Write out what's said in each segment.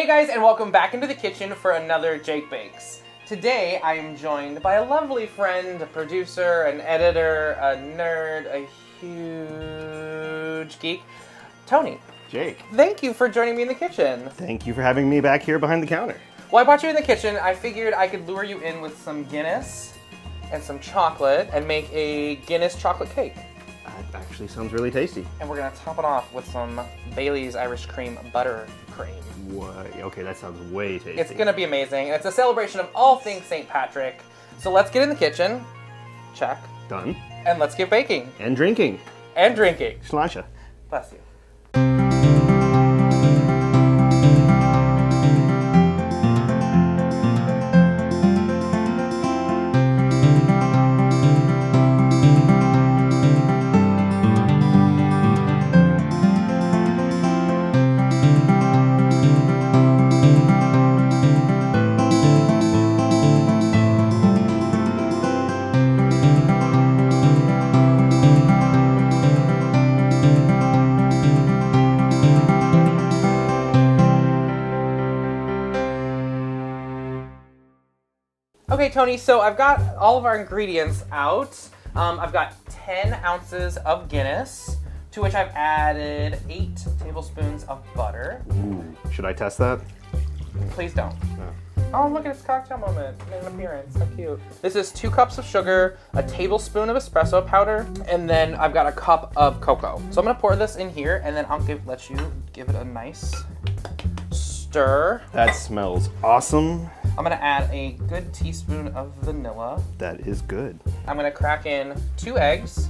Hey guys, and welcome back into the kitchen for another Jake Bakes. Today I am joined by a lovely friend, a producer, an editor, a nerd, a huge geek, Tony. Jake. Thank you for joining me in the kitchen. Thank you for having me back here behind the counter. Well, I brought you in the kitchen. I figured I could lure you in with some Guinness and some chocolate and make a Guinness chocolate cake. That actually sounds really tasty. And we're gonna top it off with some Bailey's Irish Cream butter cream. What? Okay, that sounds way tasty. It's gonna be amazing. It's a celebration of all things St. Patrick. So let's get in the kitchen. Check. Done. And let's get baking. And drinking. And drinking. Slasha. Bless you. Okay, Tony, so I've got all of our ingredients out. I've got 10 ounces of Guinness, to which I've added 8 tablespoons of butter. Ooh, should I test that? Please don't. Oh, look at its cocktail moment. It made an appearance. How cute. This is 2 cups of sugar, a tablespoon of espresso powder, and then I've got a cup of cocoa. So I'm gonna pour this in here, and then I'll let you give it a nice stir. That smells awesome. I'm gonna add a good teaspoon of vanilla. That is good. I'm gonna crack in 2 eggs.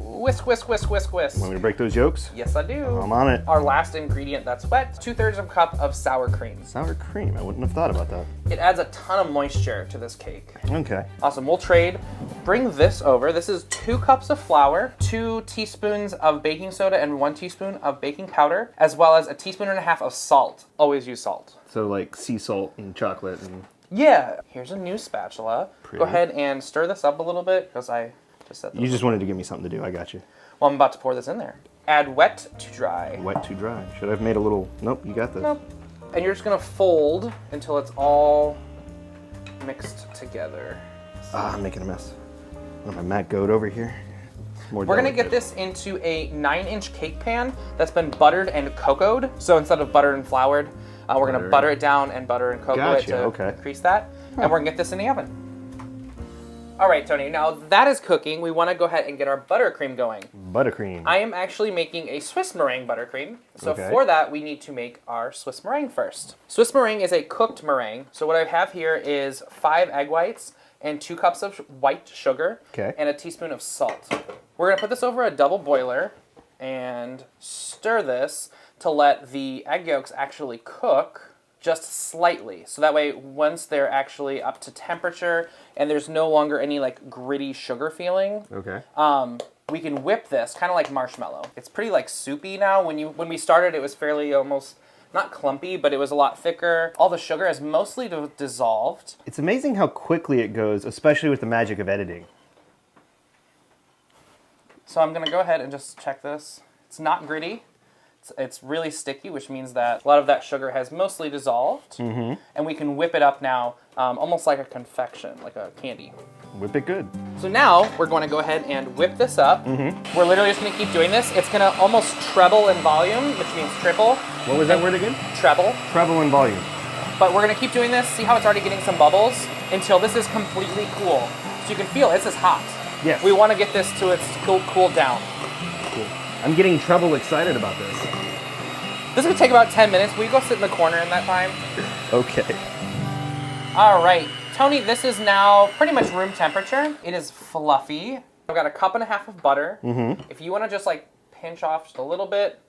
Whisk, whisk, whisk, whisk, whisk. Want me to break those yolks? Yes, I do. I'm on it. Our last ingredient that's wet, 2/3 of a cup of sour cream. Sour cream, I wouldn't have thought about that. It adds a ton of moisture to this cake. Okay. Awesome, we'll trade. Bring this over. This is 2 cups of flour, 2 teaspoons of baking soda, and 1 teaspoon of baking powder, as well as a teaspoon and a half of salt. Always use salt. So like sea salt and chocolate and... Yeah. Here's a new spatula. Pretty. Go ahead and stir this up a little bit, because I just set You just wanted to give me something to do, I got you. Well, I'm about to pour this in there. Add wet to dry. Wet to dry. Should I have made a little... Nope, you got this. Nope. And you're just gonna fold until it's all mixed together. I'm making a mess. Got my Matt goat over here. More We're gonna delicate. get this into a 9-inch cake pan that's been buttered and cocoaed. So instead of buttered and floured, we're gonna butter it down and butter and cocoa it to increase that. And we're gonna get this in the oven. All right, Tony, now that is cooking, we wanna go ahead and get our buttercream going. Buttercream. I am actually making a Swiss meringue buttercream. So Okay. for that, we need to make our Swiss meringue first. Swiss meringue is a cooked meringue. So what I have here is 5 egg whites and 2 cups of white sugar and a teaspoon of salt. We're gonna put this over a double boiler and stir this to let the egg yolks actually cook just slightly. So that way, once they're actually up to temperature and there's no longer any like gritty sugar feeling, we can whip this kind of like marshmallow. It's pretty like soupy now. When we started, it was fairly almost not clumpy, but it was a lot thicker. All the sugar has mostly dissolved. It's amazing how quickly it goes, especially with the magic of editing. So I'm gonna go ahead and just check this. It's not gritty. It's really sticky, which means that a lot of that sugar has mostly dissolved. And we can whip it up now, almost like a confection, like a candy. Whip it good. So now we're going to go ahead and whip this up. We're literally just going to keep doing this. It's going to almost treble in volume, which means triple. What was that word again? Treble. Treble in volume. But we're going to keep doing this. See how it's already getting some bubbles until this is completely cool. So you can feel this is hot. Yes. We want to get this to its cool down. Cool. I'm getting treble excited about this. This is going to take about 10 minutes. Will you go sit in the corner in that time? Okay. All right. Tony, this is now pretty much room temperature. It is fluffy. I've got a cup and a half of butter. If you want to just like pinch off just a little bit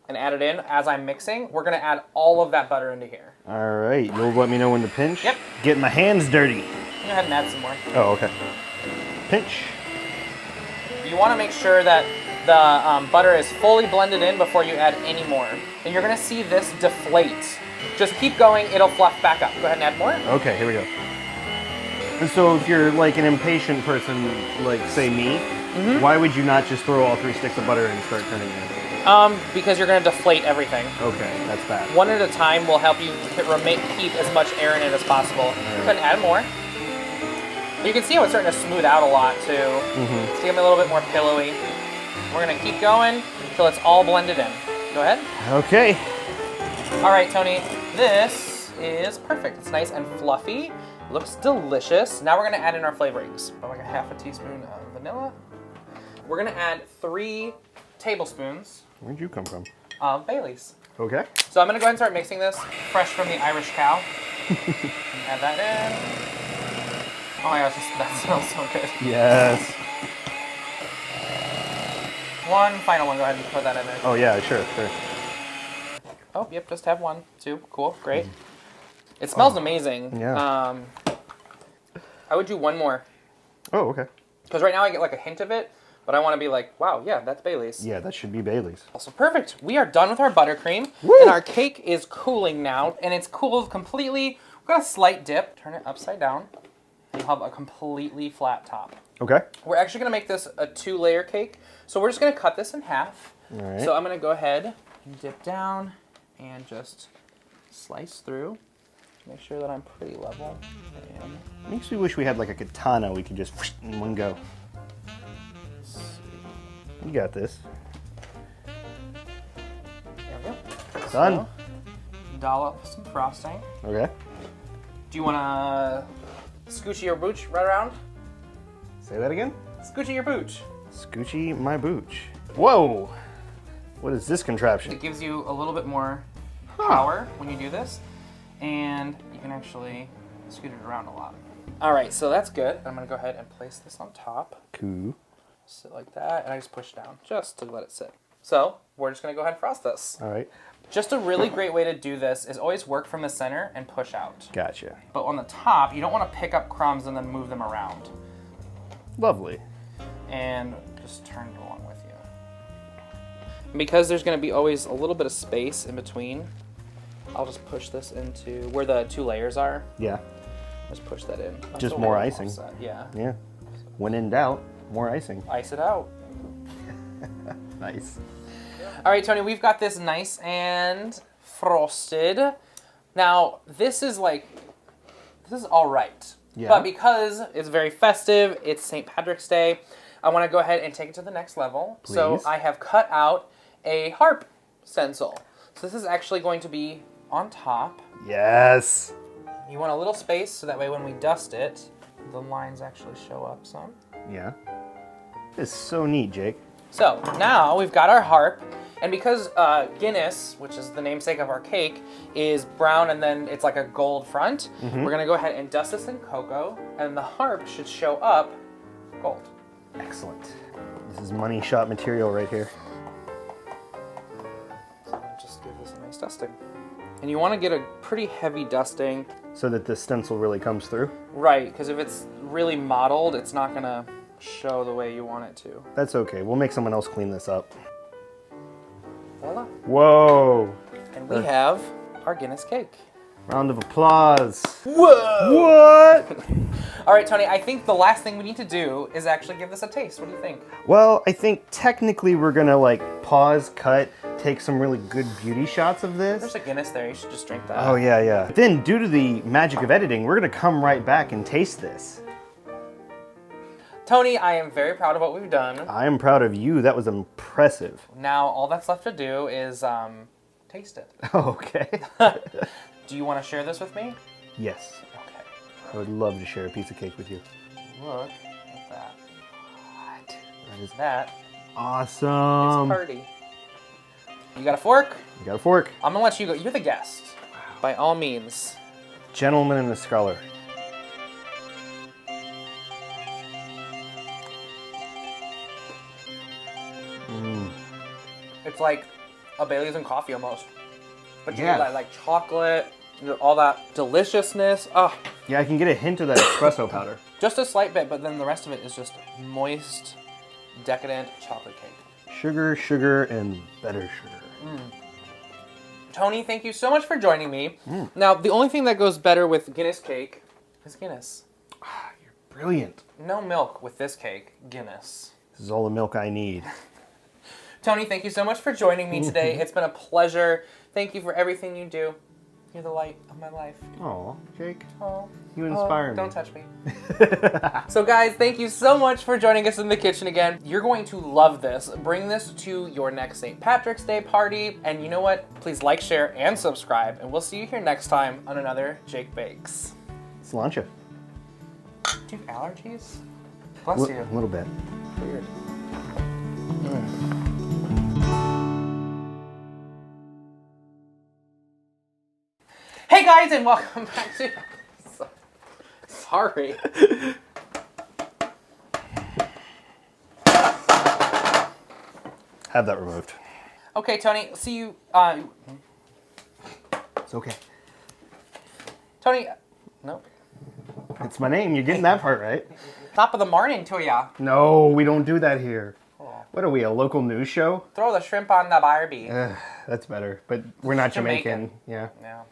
and add it in as I'm mixing, we're going to add all of that butter into here. All right. You'll let me know when to pinch? Yep. Getting my hands dirty. Go ahead and add some more. Oh, okay. Pinch. You want to make sure that the butter is fully blended in before you add any more. And you're going to see this deflate. Just keep going, it'll fluff back up. Go ahead and add more. Okay, here we go. And so if you're like an impatient person, like say me, Why would you not just throw all 3 sticks of butter and start turning it? Because you're going to deflate everything. Okay, that's bad. One at a time will help you keep as much air in it as possible. Right. Go ahead and add more. But you can see how it's starting to smooth out a lot too. It's getting a little bit more pillowy. We're going to keep going until it's all blended in. Go ahead. Okay. All right, Tony. This is perfect. It's nice and fluffy. Looks delicious. Now we're going to add in our flavorings. About like a half a teaspoon of vanilla. We're going to add 3 tablespoons. Where'd you come from? Bailey's. Okay. So I'm going to go ahead and start mixing this fresh from the Irish cow. Add that in. Oh my gosh, that smells so good. Yes. One final one. Go ahead and put that in there. Oh yeah, sure. Oh, yep, just have 1, 2. Cool, great. It smells amazing. Yeah. I would do 1 more. Oh, okay. Because right now I get like a hint of it, but I want to be like, wow, yeah, that's Bailey's. Yeah, that should be Bailey's. Also perfect. We are done with our buttercream. Woo! And our cake is cooling now, and it's cooled completely. We've got a slight dip. Turn it upside down. And you'll have a completely flat top. Okay. We're actually going to make this a 2-layer cake. So we're just going to cut this in half. All right. So I'm going to go ahead and dip down and just slice through. Make sure that I'm pretty level. And makes me wish we had like a katana we could just in one go. let's see. You got this. There we go. Done. So, dollop some frosting. Okay. Do you want to scoochy your booch right around? Say that again? Scoochy your booch. Scoochie my booch. Whoa! What is this contraption? It gives you a little bit more power when you do this, and you can actually scoot it around a lot. All right, so that's good. I'm gonna go ahead and place this on top. Cool. Sit like that, and I just push down just to let it sit. So we're just gonna go ahead and frost this. All right. Just a really great way to do this is always work from the center and push out. Gotcha. But on the top, you don't want to pick up crumbs and then move them around. Lovely. And just turn it along with you. And because there's going to be always a little bit of space in between, I'll just push this into where the 2 layers are. Yeah. Just push that in. Just more icing. Offset. Yeah. Yeah. When in doubt, more icing. Ice it out. Nice. All right, Tony, we've got this nice and frosted. Now, this is all right. Yeah. But because it's very festive, it's St. Patrick's Day, I want to go ahead and take it to the next level. Please. So I have cut out a harp stencil. So this is actually going to be on top. Yes. You want a little space so that way when we dust it, the lines actually show up some. Yeah. It's so neat, Jake. So now we've got our harp, and because Guinness, which is the namesake of our cake, is brown and then it's like a gold front, we're gonna go ahead and dust this in cocoa, and the harp should show up gold. Excellent. This is money shot material right here. So just give this a nice dusting. And you want to get a pretty heavy dusting. So that the stencil really comes through? Right, because if it's really mottled, it's not gonna show the way you want it to. That's okay. We'll make someone else clean this up. Voila. Whoa. And we have our Guinness cake. Round of applause. Whoa! What? All right, Tony, I think the last thing we need to do is actually give this a taste. What do you think? Well, I think technically we're gonna like pause, cut, take some really good beauty shots of this. There's a Guinness there. You should just drink that. Oh, yeah, yeah. But then, due to the magic of editing, we're gonna come right back and taste this. Tony, I am very proud of what we've done. I am proud of you. That was impressive. Now, all that's left to do is taste it. Okay. Do you want to share this with me? Yes. Okay. I would love to share a piece of cake with you. Look at that. What? That is that. Awesome. It's party. You got a fork? You got a fork. I'm gonna let you go. You're the guest. Wow. By all means. Gentleman and a scholar. It's like a Bailey's and coffee almost. But you Yeah. get that like chocolate, all that deliciousness. Oh, Yeah, I can get a hint of that espresso powder. just a slight bit, but then the rest of it is just moist, decadent chocolate cake. Sugar, sugar, and better sugar. Tony, thank you so much for joining me. Now, the only thing that goes better with Guinness cake is Guinness. You're brilliant. No milk with this cake, Guinness. This is all the milk I need. Tony, thank you so much for joining me today. It's been a pleasure. Thank you for everything you do. You're the light of my life. Aw, Jake. Aw. You inspire me. Don't touch me. So guys, thank you so much for joining us in the kitchen again. You're going to love this. Bring this to your next St. Patrick's Day party. And you know what? Please like, share, and subscribe. And we'll see you here next time on another Jake Bakes. Cilantro. Do you have allergies? Bless you. A little bit. Weird. Hey guys, and welcome back to... Sorry. Have that removed. Okay, Tony, see you... It's okay. Tony... Nope. It's my name. You're getting that part right. Top of the morning to ya. No, we don't do that here. Oh. What are we, a local news show? Throw the shrimp on the Barbie. That's better, but we're not Jamaican. Jamaican. Yeah. Yeah.